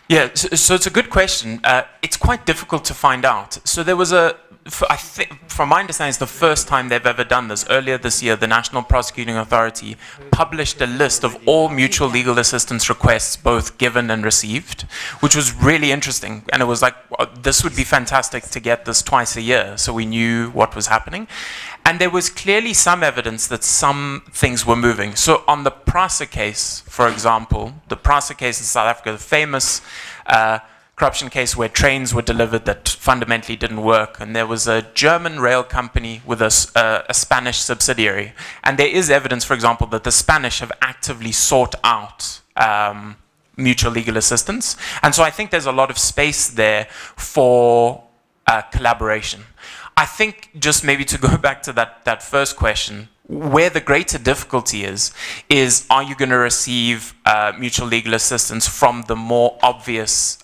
Yeah, so it's a good question. It's quite difficult to find out. So there was I think, from my understanding, it's the first time they've ever done this. Earlier this year, the National Prosecuting Authority published a list of all mutual legal assistance requests, both given and received, which was really interesting. And it was like, well, this would be fantastic to get this twice a year, so we knew what was happening. And there was clearly some evidence that some things were moving. So on the Prasa case, for example, the Prasa case in South Africa, the famous corruption case where trains were delivered that fundamentally didn't work, and there was a German rail company with a Spanish subsidiary. And there is evidence, for example, that the Spanish have actively sought out mutual legal assistance. And so I think there's a lot of space there for collaboration. I think, just maybe to go back to that first question, where the greater difficulty is are you going to receive mutual legal assistance from the more obvious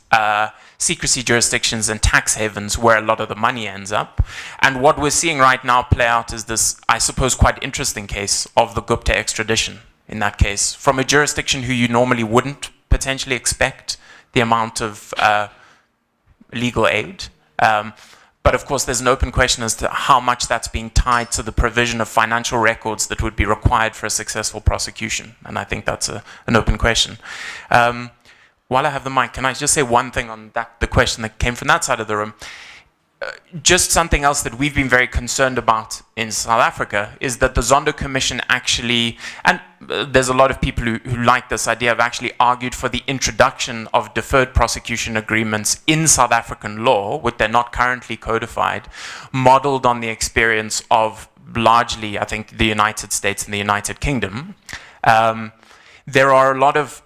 secrecy jurisdictions and tax havens where a lot of the money ends up? And what we're seeing right now play out is this, I suppose, quite interesting case of the Gupta extradition in that case, from a jurisdiction who you normally wouldn't potentially expect the amount of legal aid. But of course, there's an open question as to how much that's being tied to the provision of financial records that would be required for a successful prosecution. And I think that's an open question. While I have the mic, can I just say one thing on the question that came from that side of the room? Just something else that we've been very concerned about in South Africa is that the Zondo Commission actually, and there's a lot of people who like this idea, have actually argued for the introduction of deferred prosecution agreements in South African law, which they're not currently codified, modeled on the experience of largely, I think, the United States and the United Kingdom. There are a lot of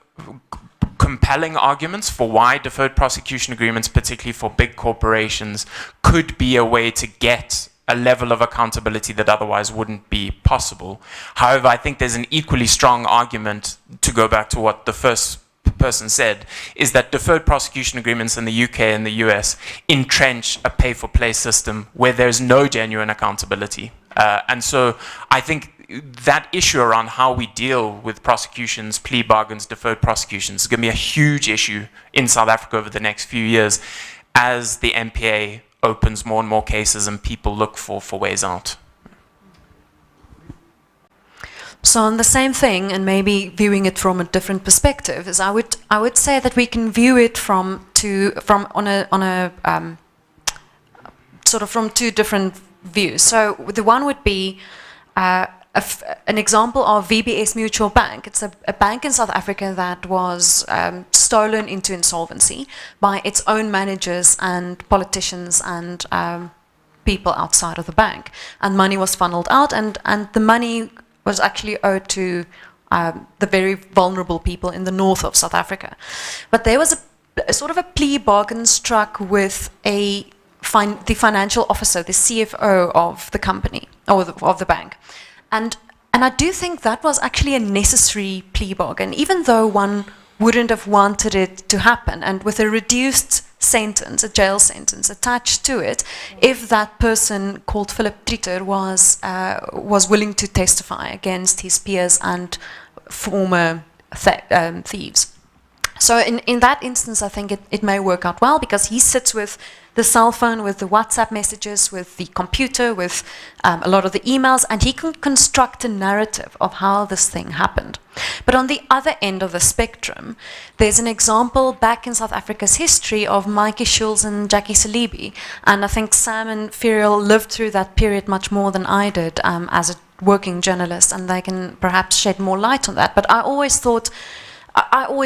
compelling arguments for why deferred prosecution agreements, particularly for big corporations, could be a way to get a level of accountability that otherwise wouldn't be possible. However, I think there's an equally strong argument, to go back to what the first person said, is that deferred prosecution agreements in the UK and the US entrench a pay-for-play system where there's no genuine accountability. And so I think that issue around how we deal with prosecutions, plea bargains, deferred prosecutions is going to be a huge issue in South Africa over the next few years as the MPA opens more and more cases and people look for ways out. So on the same thing, and maybe viewing it from a different perspective, is I would say that we can view it from two different views. So the one would be an example of VBS Mutual Bank. It's a bank in South Africa that was stolen into insolvency by its own managers and politicians and people outside of the bank, and money was funneled out, and the money was actually owed to the very vulnerable people in the north of South Africa. But there was a sort of a plea bargain struck with the financial officer, the CFO of the company, or of the bank. And I do think that was actually a necessary plea bargain, even though one wouldn't have wanted it to happen. And with a reduced sentence, a jail sentence attached to it, if that person called Philip Tritter was willing to testify against his peers and former thieves. So in that instance, I think it may work out well, because he sits with the cell phone, with the WhatsApp messages, with the computer, with a lot of the emails, and he can construct a narrative of how this thing happened. But on the other end of the spectrum, there's an example back in South Africa's history of Mikey Schulz and Jackie Salibi. And I think Sam and Ferial lived through that period much more than I did as a working journalist, and they can perhaps shed more light on that. But I always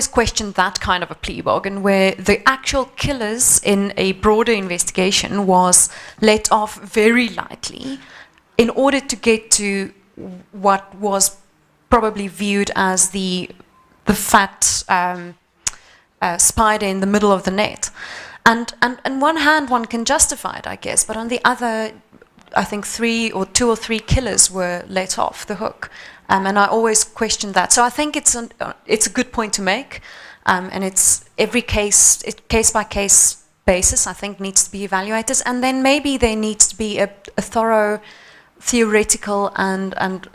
questioned that kind of a plea bargain, where the actual killers in a broader investigation was let off very lightly in order to get to what was probably viewed as the fat spider in the middle of the net. And on one hand, one can justify it, I guess, but on the other, I think two or three killers were let off the hook. And I always questioned that. So I think it's a good point to make, and it's every case by case basis, I think, needs to be evaluated, and then maybe there needs to be a thorough theoretical and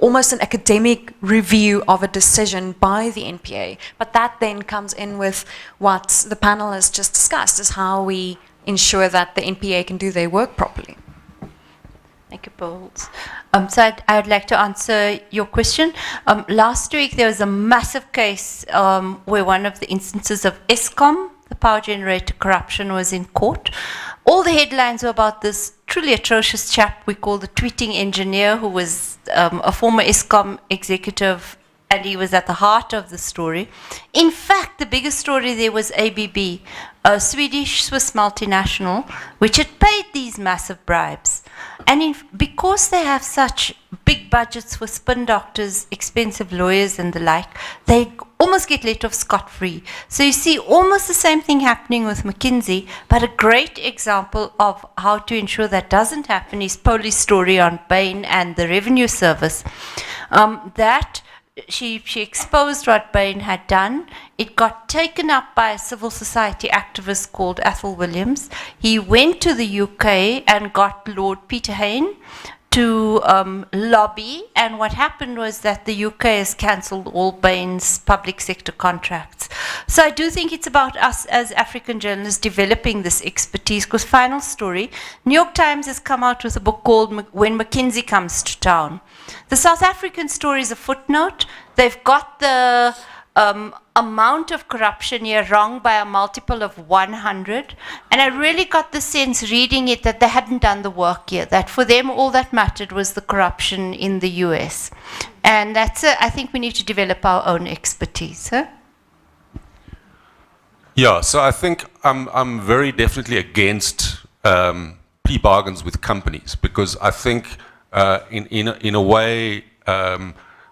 almost an academic review of a decision by the NPA. But that then comes in with what the panel has just discussed, is how we ensure that the NPA can do their work properly. Thank you, Paul. So I'd like to answer your question. Last week there was a massive case where one of the instances of Eskom, the power generator corruption, was in court. All the headlines were about this truly atrocious chap we call the tweeting engineer, who was a former Eskom executive, and he was at the heart of the story. In fact, the biggest story there was ABB, a Swedish-Swiss multinational, which had paid these massive bribes. And because they have such big budgets for spin doctors, expensive lawyers and the like, they almost get let off scot-free. So you see almost the same thing happening with McKinsey, but a great example of how to ensure that doesn't happen is Pauli's story on Bain and the Revenue Service. She exposed what Bain had done. It got taken up by a civil society activist called Athol Williams. He went to the UK and got Lord Peter Hain to lobby, and what happened was that the UK has cancelled all Bain's public sector contracts. So I do think it's about us as African journalists developing this expertise, because final story, New York Times has come out with a book called When McKinsey Comes to Town. The South African story is a footnote. They've got the amount of corruption here wrong by a multiple of 100. And I really got the sense reading it that they hadn't done the work here, that for them all that mattered was the corruption in the US. And I think we need to develop our own expertise. Huh? Yeah, so I think I'm very definitely against plea bargains with companies, because I think in a way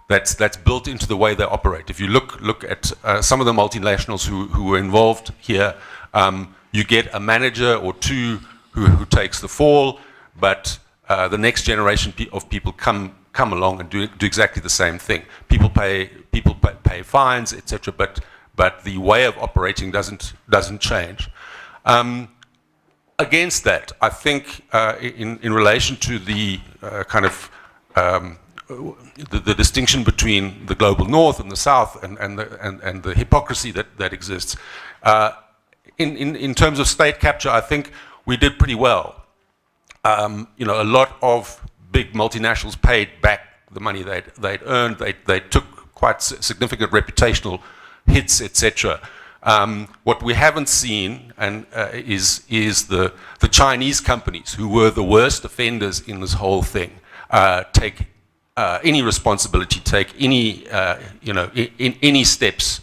that's built into the way they operate. If you look at some of the multinationals who were involved here, you get a manager or two who takes the fall, but the next generation of people come along and do exactly the same thing. People pay fines, etc. But the way of operating doesn't change. Against that, I think in relation to the kind of the distinction between the global north and the south and the hypocrisy that exists. In terms of state capture, I think we did pretty well. You know, a lot of big multinationals paid back the money they'd earned. They took quite significant reputational hits, etc. What we haven't seen is the Chinese companies, who were the worst offenders in this whole thing, take any responsibility, take any any steps,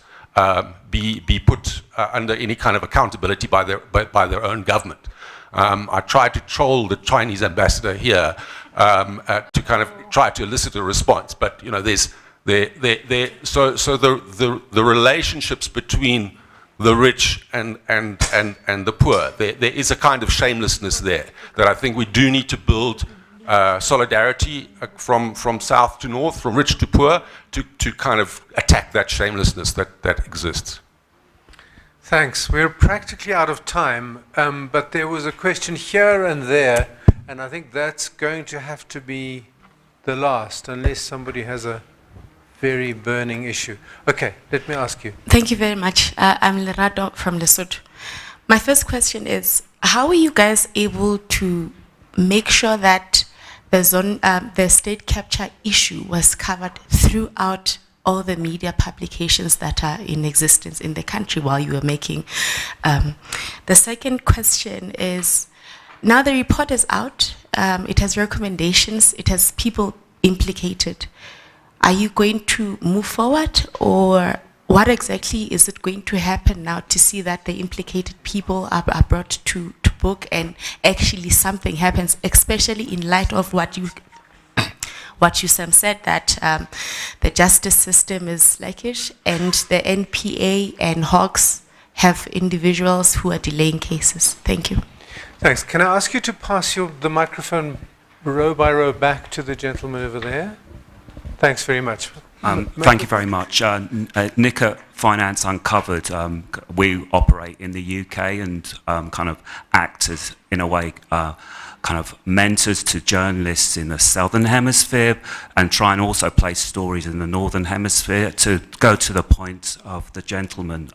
be put under any kind of accountability by their own government. I tried to troll the Chinese ambassador here to kind of try to elicit a response, but you know, so the relationships between the rich and the poor, there is a kind of shamelessness there that I think we do need to build solidarity from south to north, from rich to poor, to kind of attack that shamelessness that exists. Thanks. We're practically out of time, but there was a question here and there, and I think that's going to have to be the last, unless somebody has a very burning issue. Okay, let me ask you. Thank you very much. I'm Lerado from Lesotho. My first question is, how are you guys able to make sure that the state capture issue was covered throughout all the media publications that are in existence in the country while you were making? The second question is, now the report is out, it has recommendations, it has people implicated. Are you going to move forward, or what exactly is it going to happen now to see that the implicated people are brought to book and actually something happens, especially in light of what you Sam said, that the justice system is sluggish and the NPA and Hawks have individuals who are delaying cases? Thank you. Thanks. Can I ask you to pass the microphone row by row back to the gentleman over there? Thanks very much. Thank you very much. Nick at Finance Uncovered, we operate in the UK and kind of act as, in a way, kind of mentors to journalists in the Southern Hemisphere, and try and also place stories in the Northern Hemisphere. To go to the point of the gentleman,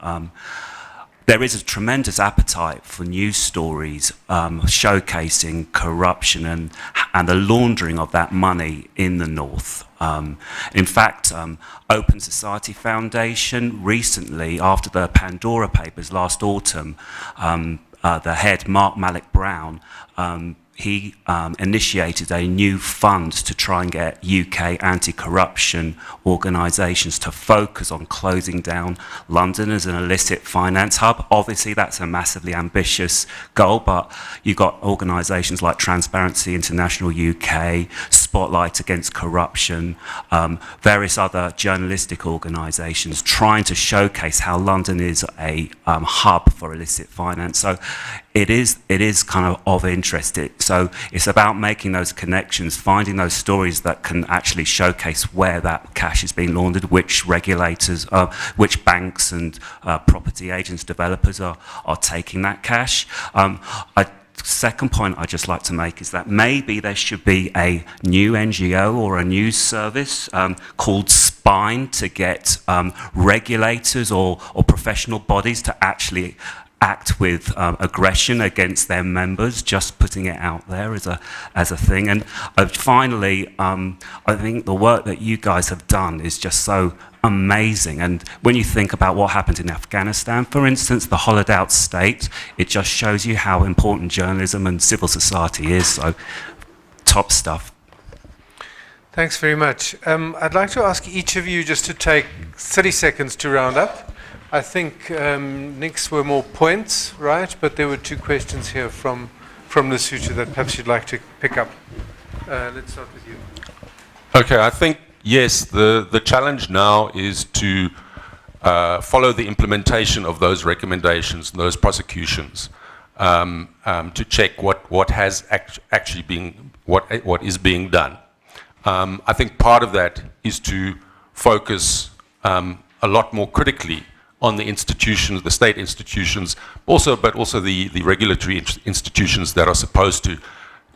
there is a tremendous appetite for news stories showcasing corruption and the laundering of that money in the North. In fact, Open Society Foundation recently, after the Pandora Papers last autumn, the head, Mark Malek Brown, he initiated a new fund to try and get UK anti-corruption organisations to focus on closing down London as an illicit finance hub. Obviously, that's a massively ambitious goal, but you've got organisations like Transparency International UK, Spotlight Against Corruption, various other journalistic organisations trying to showcase how London is a hub for illicit finance. So it is kind of interest. So it's about making those connections, finding those stories that can actually showcase where that cash is being laundered, which regulators, which banks and property agents, developers are taking that cash. Second point I'd just like to make is that maybe there should be a new NGO or a news service called Spine to get regulators or professional bodies to actually act with aggression against their members, just putting it out there as a thing. And finally, I think the work that you guys have done is just so amazing. And when you think about what happened in Afghanistan, for instance, the hollowed out state, it just shows you how important journalism and civil society is. So, top stuff. Thanks very much. I'd like to ask each of you just to take 30 seconds to round up. I think Nick's were more points, right? But there were two questions here from Lesotho that perhaps you'd like to pick up. Let's start with you. Okay, I think, yes, the challenge now is to follow the implementation of those recommendations, those prosecutions, to check what has actually been, what is being done. I think part of that is to focus a lot more critically on the institutions, the state institutions, but also the regulatory institutions that are supposed to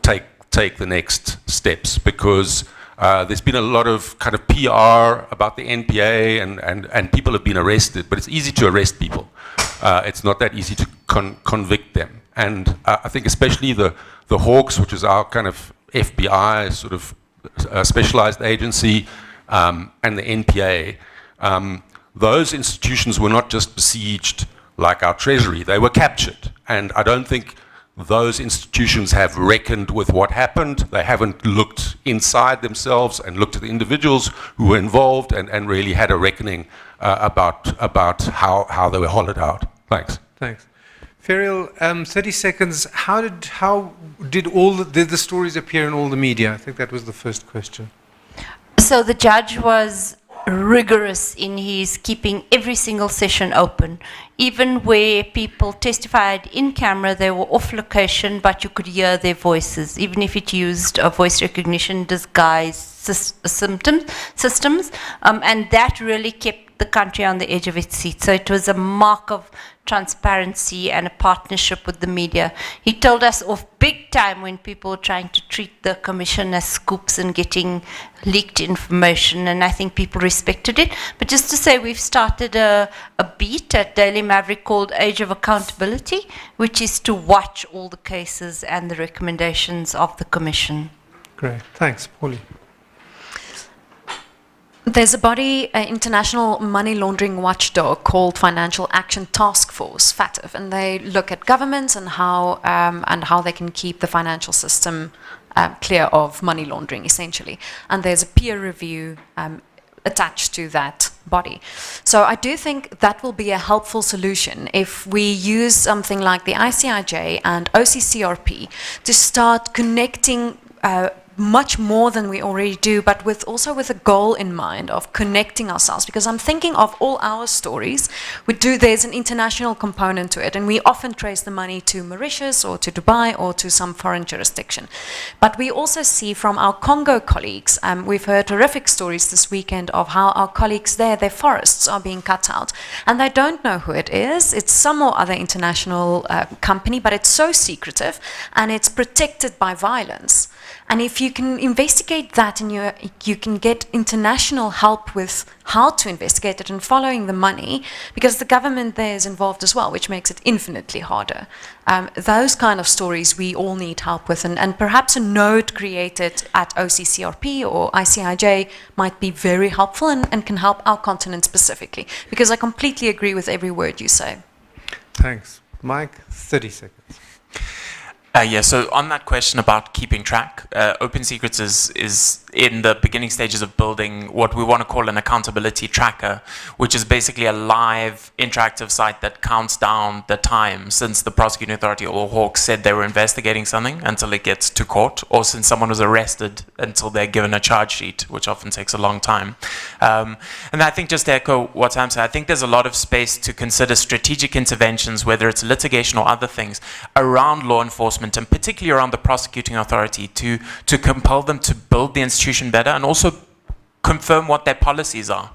take the next steps, because There's been a lot of kind of PR about the NPA, and people have been arrested, but it's easy to arrest people. It's not that easy to convict them. And I think especially the Hawks, which is our kind of FBI sort of specialized agency, and the NPA, those institutions were not just besieged like our Treasury, they were captured. And I don't think those institutions have reckoned with what happened. They haven't looked inside themselves and looked at the individuals who were involved and really had a reckoning about how they were hollowed out. Thanks. Thanks. Ferial, 30 seconds. How did the stories appear in all the media? I think that was the first question. So the judge was rigorous in his keeping every single session open. Even where people testified in camera, they were off location, but you could hear their voices, even if it used a voice recognition disguise systems. And that really kept the country on the edge of its seat. So it was a mark of transparency and a partnership with the media. He told us off big time when people were trying to treat the commission as scoops and getting leaked information, and I think people respected it. But just to say, we've started a beat at Daily Maverick called Age of Accountability, which is to watch all the cases and the recommendations of the commission. Great. Thanks. Pauli. There's a body, an international money laundering watchdog called Financial Action Task Force, FATF, and they look at governments and how they can keep the financial system clear of money laundering, essentially. And there's a peer review attached to that body. So I do think that will be a helpful solution if we use something like the ICIJ and OCCRP to start connecting much more than we already do, but also with a goal in mind of connecting ourselves. Because I'm thinking of all our stories, there's an international component to it, and we often trace the money to Mauritius or to Dubai or to some foreign jurisdiction. But we also see from our Congo colleagues, we've heard horrific stories this weekend of how our colleagues there, their forests are being cut out, and they don't know who it is. It's some or other international company, but it's so secretive, and it's protected by violence. And if you can investigate that, and you can get international help with how to investigate it and following the money, because the government there is involved as well, which makes it infinitely harder. Those kind of stories we all need help with, and perhaps a node created at OCCRP or ICIJ might be very helpful and can help our continent specifically, because I completely agree with every word you say. Thanks. Mike, 30 seconds. Yeah, so on that question about keeping track, Open Secrets is in the beginning stages of building what we want to call an accountability tracker, which is basically a live interactive site that counts down the time since the prosecuting authority or Hawks said they were investigating something until it gets to court, or since someone was arrested until they're given a charge sheet, which often takes a long time. And I think, just to echo what Sam said, I think there's a lot of space to consider strategic interventions, whether it's litigation or other things, around law enforcement, and particularly around the prosecuting authority, to compel them to build the institution better and also confirm what their policies are.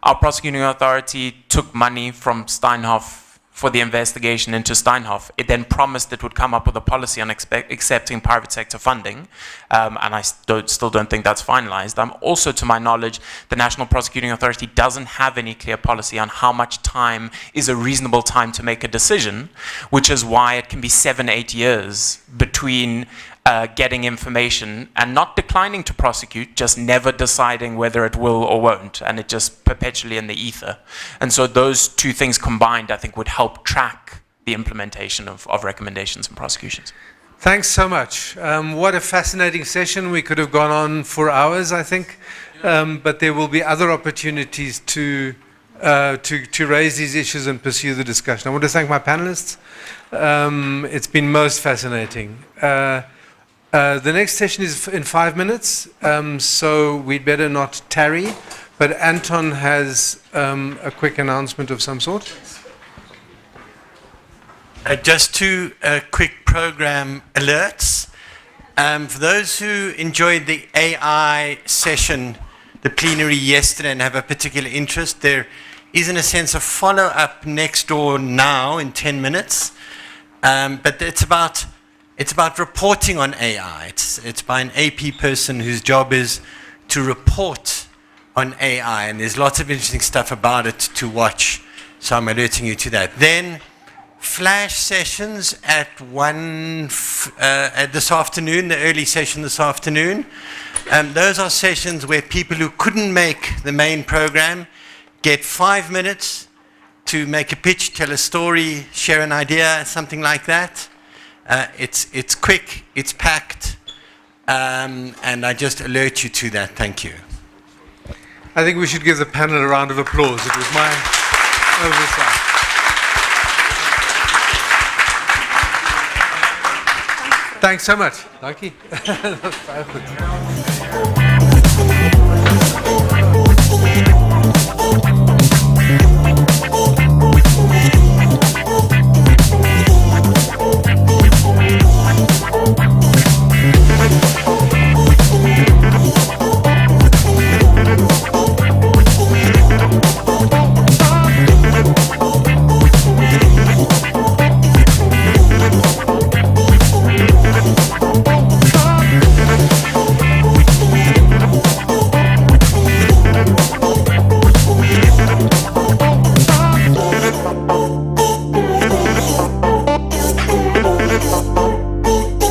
Our prosecuting authority took money from Steinhoff for the investigation into Steinhoff. It then promised it would come up with a policy on accepting private sector funding, and I still don't think that's finalized. Also, to my knowledge, the National Prosecuting Authority doesn't have any clear policy on how much time is a reasonable time to make a decision, which is why it can be 7-8 years between getting information and not declining to prosecute, just never deciding whether it will or won't, and it just perpetually in the ether. And so those two things combined, I think, would help track the implementation of recommendations and prosecutions. Thanks so much. What a fascinating session. We could have gone on for hours, I think, but there will be other opportunities to raise these issues and pursue the discussion. I want to thank my panelists. It's been most fascinating. The next session is in 5 minutes, so we'd better not tarry. But Anton has a quick announcement of some sort. Just two quick program alerts. For those who enjoyed the AI session, the plenary yesterday, and have a particular interest, there is, in a sense, a follow-up next door now in 10 minutes. But it's about reporting on AI. It's by an AP person whose job is to report on AI, and there's lots of interesting stuff about it to watch, so I'm alerting you to that. Then flash sessions at this afternoon, the early session this afternoon. Those are sessions where people who couldn't make the main program get 5 minutes to make a pitch, tell a story, share an idea, something like that. It's quick, it's packed, and I just alert you to that. Thank you. I think we should give the panel a round of applause. It was my oversight. Thanks so much. Dankie.